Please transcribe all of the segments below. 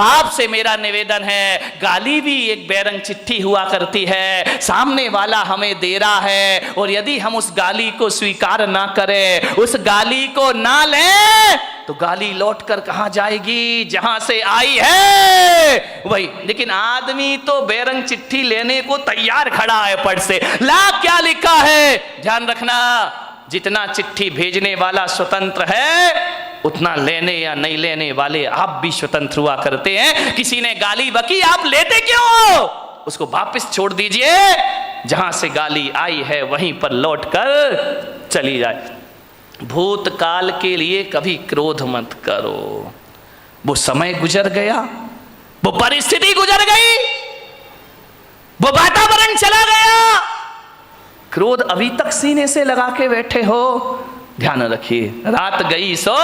आपसे मेरा निवेदन है, गाली भी एक बेरंग चिट्ठी हुआ करती है, सामने वाला हमें दे रहा है और यदि हम उस गाली को स्वीकार ना करें, उस गाली को ना लें, तो गाली लौट कर कहां जाएगी? जहां से आई है वही। लेकिन आदमी तो बेरंग चिट्ठी लेने को तैयार खड़ा है, पढ़ से ला क्या लिखा है। ध्यान रखना, जितना चिट्ठी भेजने वाला स्वतंत्र है, उतना लेने या नहीं लेने वाले आप भी स्वतंत्र हुआ करते हैं। किसी ने गाली बकी, आप लेते क्यों हो? उसको वापस छोड़ दीजिए, जहां से गाली आई है वहीं पर लौट कर चली जाए। भूतकाल के लिए कभी क्रोध मत करो, वो समय गुजर गया, वो परिस्थिति गुजर गई, वो वातावरण चला गया। क्रोध अभी तक सीने से लगा के बैठे हो, ध्यान रखिए, रात गई सो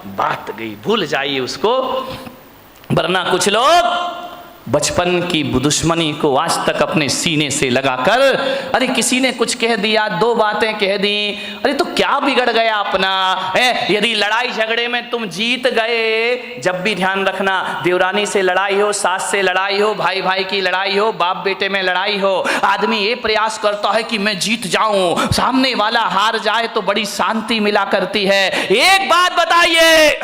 बात गई, भूल जाइए उसको। वरना कुछ लोग बचपन की दुश्मनी को आज तक अपने सीने से लगाकर, अरे किसी ने कुछ कह दिया, दो बातें कह दी, अरे तो क्या बिगड़ गया अपना है? यदि लड़ाई झगड़े में तुम जीत गए, जब भी ध्यान रखना, देवरानी से लड़ाई हो, सास से लड़ाई हो, भाई भाई की लड़ाई हो, बाप बेटे में लड़ाई हो, आदमी ये प्रयास करता है कि मैं जीत जाऊं, सामने वाला हार जाए तो बड़ी शांति मिला करती है। एक बात बताइए,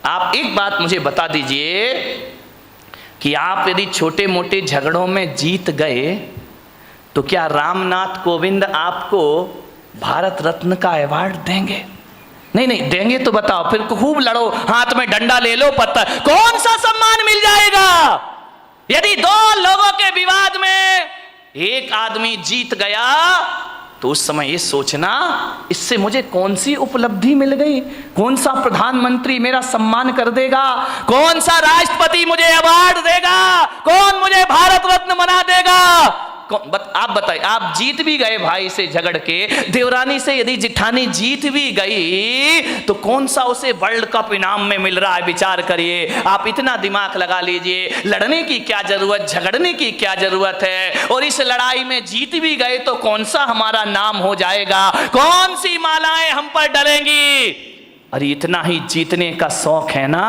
आप एक बात मुझे बता दीजिए कि आप यदि छोटे मोटे झगड़ों में जीत गए तो क्या रामनाथ कोविंद आपको भारत रत्न का अवार्ड देंगे? नहीं नहीं देंगे तो बताओ, फिर खूब लड़ो, हाथ में डंडा ले लो, पत्थर, कौन सा सम्मान मिल जाएगा? यदि दो लोगों के विवाद में एक आदमी जीत गया तो उस समय ये सोचना, इससे मुझे कौन सी उपलब्धि मिल गई, कौन सा प्रधानमंत्री मेरा सम्मान कर देगा, कौन सा राष्ट्रपति मुझे अवार्ड देगा, कौन मुझे भारत रत्न बना देगा। आप बताइए, आप जीत भी गए भाई से झगड़ के, देवरानी से यदि जिठानी जीत भी गई तो कौन सा उसे वर्ल्ड कप इनाम में मिल रहा है? विचार करिए, आप इतना दिमाग लगा लीजिए, लड़ने की क्या जरूरत, झगड़ने की क्या जरूरत है? और इस लड़ाई में जीत भी गए तो कौन सा हमारा नाम हो जाएगा, कौन सी मालाएं हम पर डलेंगी? अरे इतना ही जीतने का शौक है ना,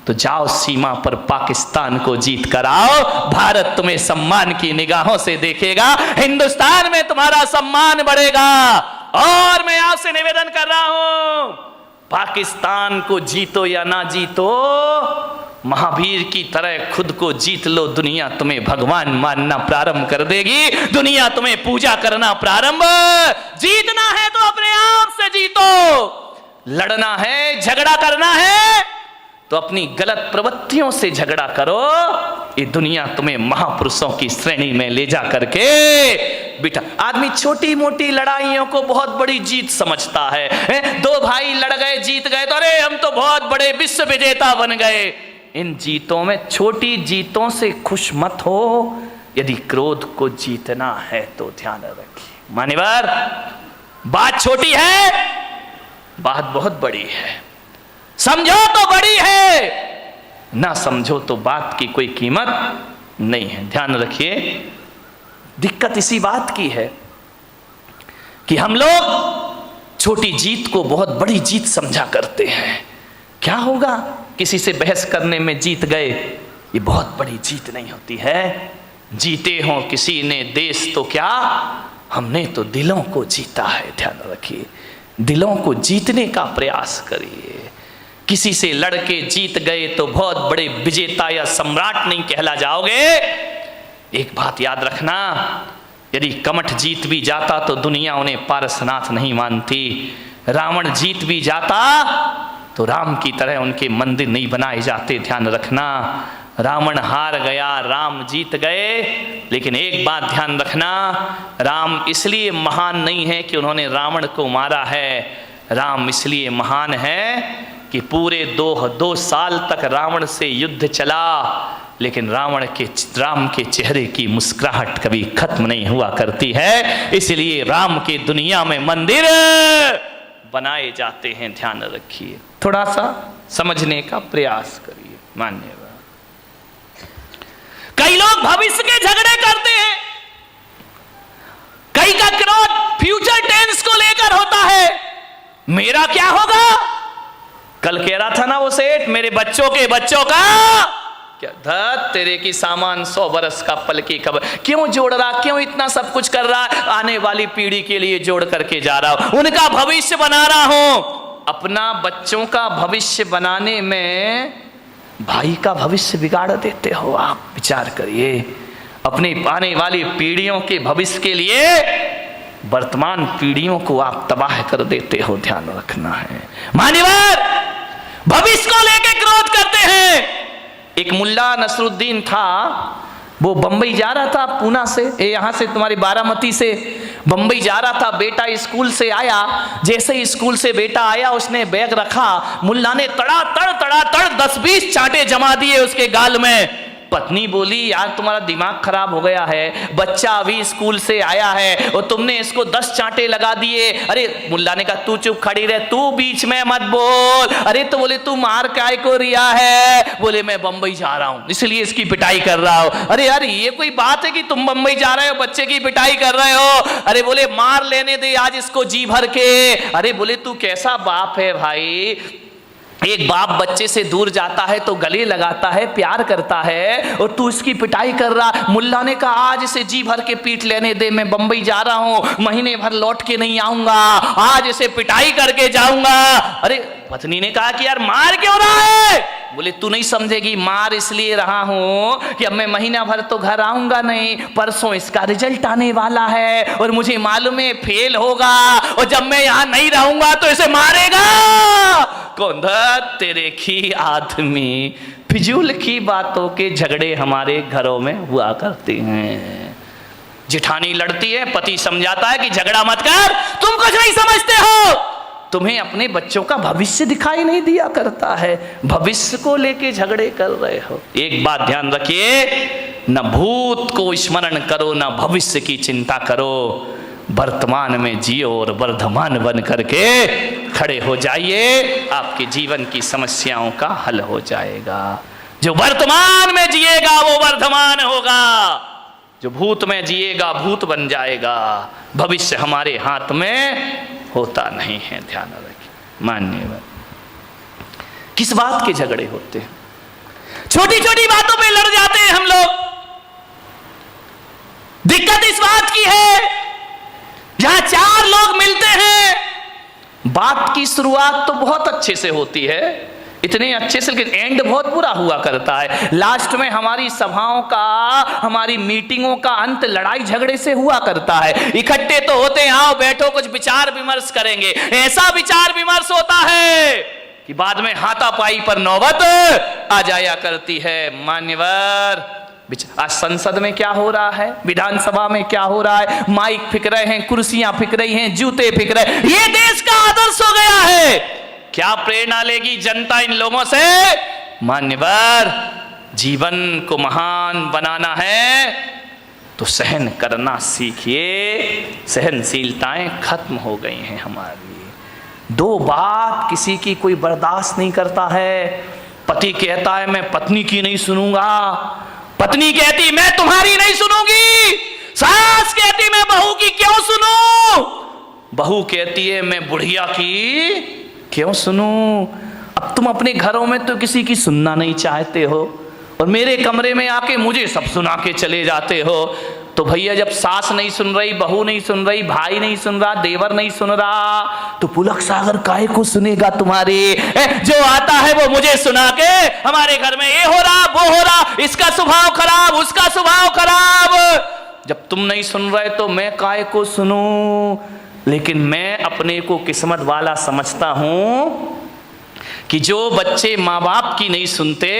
तो जाओ सीमा पर पाकिस्तान को जीत कर आओ, भारत तुम्हें सम्मान की निगाहों से देखेगा, हिंदुस्तान में तुम्हारा सम्मान बढ़ेगा। और मैं आपसे निवेदन कर रहा हूं, पाकिस्तान को जीतो या ना जीतो, महावीर की तरह खुद को जीत लो, दुनिया तुम्हें भगवान मानना प्रारंभ कर देगी, दुनिया तुम्हें पूजा करना प्रारंभ। जीतना है तो अपने आप से जीतो, लड़ना है, झगड़ा करना है तो अपनी गलत प्रवृत्तियों से झगड़ा करो, ये दुनिया तुम्हें महापुरुषों की श्रेणी में ले जा करके बिठा। आदमी छोटी मोटी लड़ाइयों को बहुत बड़ी जीत समझता है। दो भाई लड़ गए, जीत गए तो अरे हम तो बहुत बड़े विश्व विजेता बन गए। इन जीतों में, छोटी जीतों से खुश मत हो। यदि क्रोध को जीतना है तो ध्यान रखिए मान्यवर, बात छोटी है, बात बहुत बड़ी है। समझो तो बड़ी है, ना समझो तो बात की कोई कीमत नहीं है। ध्यान रखिए, दिक्कत इसी बात की है कि हम लोग छोटी जीत को बहुत बड़ी जीत समझा करते हैं। क्या होगा, किसी से बहस करने में जीत गए, ये बहुत बड़ी जीत नहीं होती है। जीते हो किसी ने देश तो क्या, हमने तो दिलों को जीता है। ध्यान रखिए, दिलों को जीतने का प्रयास करिए। किसी से लड़के जीत गए तो बहुत बड़े विजेता या सम्राट नहीं कहला जाओगे। एक बात याद रखना, यदि कमठ जीत भी जाता तो दुनिया उन्हें पारसनाथ नहीं मानती। रावण जीत भी जाता तो राम की तरह उनके मंदिर नहीं बनाए जाते। ध्यान रखना, रावण हार गया, राम जीत गए। लेकिन एक बात ध्यान रखना, राम इसलिए महान नहीं है कि उन्होंने रावण को मारा है, राम इसलिए महान है कि पूरे दो साल तक रावण से युद्ध चला, लेकिन राम के चेहरे की मुस्कुराहट कभी खत्म नहीं हुआ करती है। इसलिए राम के दुनिया में मंदिर बनाए जाते हैं। ध्यान रखिए, थोड़ा सा समझने का प्रयास करिए। मान्यवर, कई लोग भविष्य के झगड़े करते हैं, कई का क्रोध फ्यूचर टेंस को लेकर होता है। मेरा क्या होगा, कल कह रहा था ना वो सेठ, मेरे बच्चों के बच्चों का क्या धत तेरे की सामान 100 बरस का पल की खबर। क्यों जोड़ रहा, क्यों इतना सब कुछ कर रहा? आने वाली पीढ़ी के लिए जोड़ करके जा रहा हूं, उनका भविष्य बना रहा हूं। अपना बच्चों का भविष्य बनाने में भाई का भविष्य बिगाड़ देते हो आप। विचार करिए, अपनी आने वाली पीढ़ियों के भविष्य के लिए वर्तमान पीढ़ियों को आप तबाह कर देते हो, ध्यान रखना है। मान्यवर, भविष्य को लेकर क्रोध करते हैं। एक मुल्ला नसरुद्दीन था, वो बंबई जा रहा था पूना से, यहाँ से तुम्हारी बारामती से बंबई जा रहा था। बेटा स्कूल से आया, जैसे ही स्कूल से बेटा आया उसने बैग रखा, मुल्ला ने तड़ा तड़ 10-20 चांटे जमा दिए उसके गाल में। पत्नी बोली, यार तुम्हारा दिमाग खराब हो गया है, बच्चा अभी स्कूल से आया है और तुमने इसको 10 चांटे लगा दिए। अरे मुल्ला ने कहा, तू चुप खड़ी रह, तू बीच में मत बोल। अरे तो बोले, तू मार काय को रिया है? बोले, मैं बंबई जा रहा हूं इसलिए इसकी पिटाई कर रहा हूं। अरे यार ये कोई बात है कि तुम बंबई जा रहे हो, बच्चे की पिटाई कर रहे हो? अरे बोले, मार लेने दे आज इसको जी भर के। अरे बोले, तू कैसा बाप है भाई? एक बाप बच्चे से दूर जाता है तो गले लगाता है, प्यार करता है, और तू इसकी पिटाई कर रहा। मुल्ला ने कहा, आज इसे जी भर के पीट लेने दे, मैं बंबई जा रहा हूं, महीने भर लौट के नहीं आऊंगा, आज इसे पिटाई करके जाऊंगा। अरे पत्नी ने कहा कि यार मार क्यों रहा है? बोले, तू नहीं समझेगी, मार इसलिए रहा हूं कि अब मैं महीना भर तो घर आऊंगा नहीं, परसों इसका रिजल्ट आने वाला है और मुझे मालूम है फेल होगा, और जब मैं यहां नहीं रहूंगा तो इसे मारेगा। कौन तेरे की आदमी, फिजूल की बातों के झगड़े हमारे घरों में हुआ करते हैं। जिठानी लड़ती है, पति समझाता है कि झगड़ा मत कर, तुम कुछ नहीं समझते हो, तुम्हें अपने बच्चों का भविष्य दिखाई नहीं दिया करता है, भविष्य को लेके झगड़े कर रहे हो। एक बात ध्यान रखिए, न भूत को स्मरण करो, न भविष्य की चिंता करो, वर्तमान में जियो और वर्धमान बन करके खड़े हो जाइए, आपके जीवन की समस्याओं का हल हो जाएगा। जो वर्तमान में जिएगा वो वर्धमान होगा, जो भूत में जिएगा भूत बन जाएगा। भविष्य हमारे हाथ में होता नहीं है, ध्यान रखिए। मान्यवर, किस बात के झगड़े होते हैं? छोटी छोटी बातों पे लड़ जाते हैं हम लोग। दिक्कत इस बात की है, जहां 4 लोग मिलते हैं, बात की शुरुआत तो बहुत अच्छे से होती है, इतने अच्छे से, लेकिन एंड बहुत बुरा हुआ करता है। लास्ट में हमारी सभाओं का, हमारी मीटिंगों का अंत लड़ाई झगड़े से हुआ करता है। इकट्ठे तो होते हैं, आओ बैठो कुछ विचार विमर्श करेंगे, ऐसा विचार विमर्श होता है कि बाद में हाथापाई पर नौबत आ जाया करती है। मान्यवर, आज संसद में क्या हो रहा है, विधानसभा में क्या हो रहा है, माइक फिक रहे हैं, कुर्सियां फिक रही हैं, जूते फिक रहे, ये देश का आदर्श हो गया है। क्या प्रेरणा लेगी जनता इन लोगों से? मान्यवर, जीवन को महान बनाना है तो सहन करना सीखिए। सहनशीलताएं खत्म हो गई हैं हमारी। 2 बात किसी की कोई बर्दाश्त नहीं करता है। पति कहता है मैं पत्नी की नहीं सुनूंगा, पत्नी कहती मैं तुम्हारी नहीं सुनूंगी, सास कहती मैं बहू की क्यों सुनूं, बहू कहती है मैं बुढ़िया की क्यों सुनूं। अब तुम अपने घरों में तो किसी की सुनना नहीं चाहते हो और मेरे कमरे में आके मुझे सब सुना के चले जाते हो। तो भैया, जब सास नहीं सुन रही, बहू नहीं सुन रही, भाई नहीं सुन रहा, देवर नहीं सुन रहा, तो पुलक सागर काहे को सुनेगा तुम्हारी? जो आता है वो मुझे सुना के, हमारे घर में ये हो रहा वो हो रहा, इसका स्वभाव खराब उसका स्वभाव खराब। जब तुम नहीं सुन रहे तो मैं काहे को सुनूं? लेकिन मैं अपने को किस्मत वाला समझता हूं कि जो बच्चे माँ बाप की नहीं सुनते,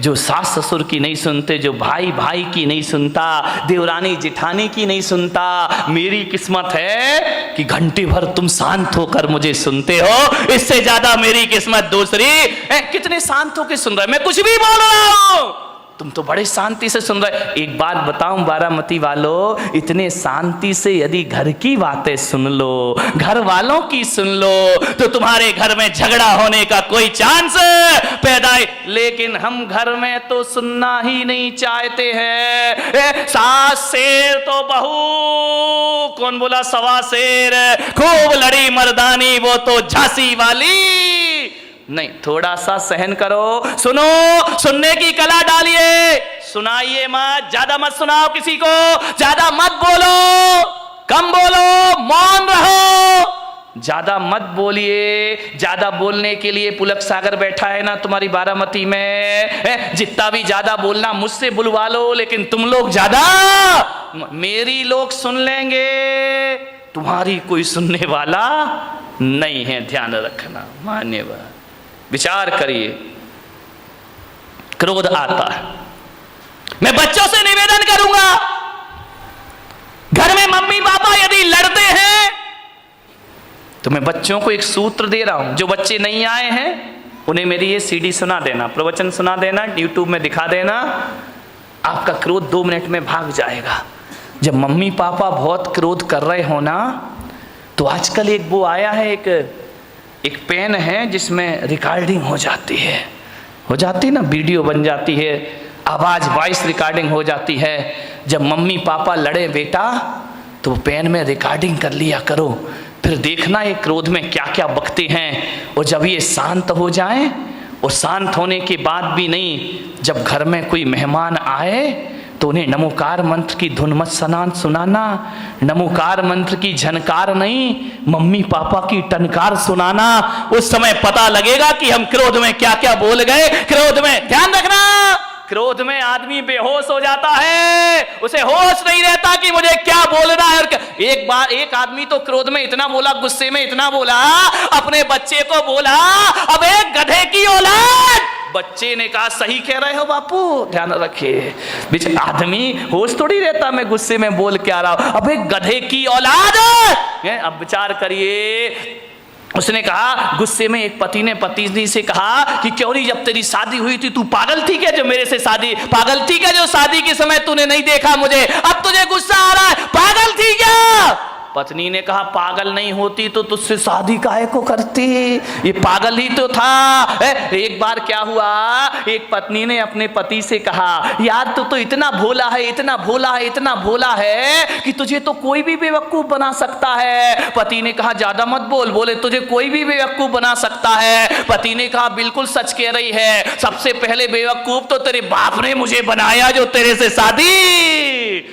जो सास ससुर की नहीं सुनते, जो भाई भाई की नहीं सुनता, देवरानी जिठानी की नहीं सुनता, मेरी किस्मत है कि घंटे भर तुम शांत होकर मुझे सुनते हो। इससे ज्यादा मेरी किस्मत दूसरी। कितने शांत होकर सुन रहे, मैं कुछ भी बोल रहा हूं, तुम तो बड़े शांति से सुन रहे। एक बात बताऊं बारामती वालों, इतने शांति से यदि घर की बातें सुन लो, घर वालों की सुन लो, तो तुम्हारे घर में झगड़ा होने का कोई चांस पैदा है। लेकिन हम घर में तो सुनना ही नहीं चाहते हैं। सास शेर तो बहू, कौन बोला सवा शेर, खूब लड़ी मर्दानी वो तो झांसी वाली। नहीं, थोड़ा सा सहन करो, सुनो, सुनने की कला डालिए, सुनाइए मत, ज्यादा मत सुनाओ किसी को, ज्यादा मत बोलो, कम बोलो, मौन रहो, ज्यादा मत बोलिए। ज्यादा बोलने के लिए पुलक सागर बैठा है ना तुम्हारी बारामती में, जितना भी ज्यादा बोलना मुझसे बुलवा लो, लेकिन तुम लोग ज्यादा, मेरी लोग सुन लेंगे, तुम्हारी कोई सुनने वाला नहीं है, ध्यान रखना। मान्यवर, विचार करिए, क्रोध आता है। मैं बच्चों से निवेदन करूंगा, घर में मम्मी पापा यदि लड़ते हैं तो मैं बच्चों को एक सूत्र दे रहा हूं, जो बच्चे नहीं आए हैं उन्हें मेरी ये सीडी सुना देना, प्रवचन सुना देना, यूट्यूब में दिखा देना, आपका क्रोध 2 मिनट में भाग जाएगा। जब मम्मी पापा बहुत क्रोध कर रहे हो ना, तो आजकल एक वो आया है, एक पेन है जिसमें रिकॉर्डिंग हो जाती ना, वीडियो बन जाती है, आवाज वॉइस रिकॉर्डिंग हो जाती है। जब मम्मी पापा लड़े बेटा, तो पेन में रिकॉर्डिंग कर लिया करो, फिर देखना ये क्रोध में क्या क्या बकते हैं। और जब ये शांत हो जाएं, और शांत होने के बाद भी नहीं, जब घर में कोई मेहमान आए तो उन्हें नमोकार मंत्र की धुन मत सुनाना, नमोकार मंत्र की झनकार नहीं, मम्मी पापा की टनकार सुनाना। उस समय पता लगेगा कि हम क्रोध में क्या क्या बोल गए। क्रोध में ध्यान रखना, क्रोध में आदमी बेहोश हो जाता है, उसे होश नहीं रहता कि मुझे क्या बोलना है। एक बार एक आदमी तो क्रोध में इतना बोला, गुस्से में इतना बोला, अपने बच्चे को बोला, अब एक गधे की औलाद। बच्चे ने कहा सही कह रहे हो बापू, ध्यान रखिए, बीच आदमी होश थोड़ी रहता, मैं गुस्से में बोल के आ रहा हूं, अब एक गधे की औलाद। अब विचार करिए, उसने कहा, गुस्से में एक पति ने पत्नी से कहा कि क्यों नहीं, जब तेरी शादी हुई थी तू पागल थी क्या, जो मेरे से शादी, पागल थी क्या जो शादी के समय तूने नहीं देखा मुझे, अब तुझे गुस्सा आ रहा है, पागल थी क्या। पत्नी ने कहा पागल नहीं होती तो तुझसे शादी काहे को करती, ये पागल ही तो था। एक बार क्या हुआ, एक पत्नी ने अपने पति से कहा, यार तू तो इतना भोला है, इतना भोला है, इतना भोला है कि तुझे तो कोई भी बेवकूफ बना सकता है। पति ने कहा ज्यादा मत बोल, बोले तुझे कोई भी बेवकूफ बना सकता है। पति ने कहा बिल्कुल सच कह रही है, सबसे पहले बेवकूफ तो तेरे बाप ने मुझे बनाया जो तेरे से शादी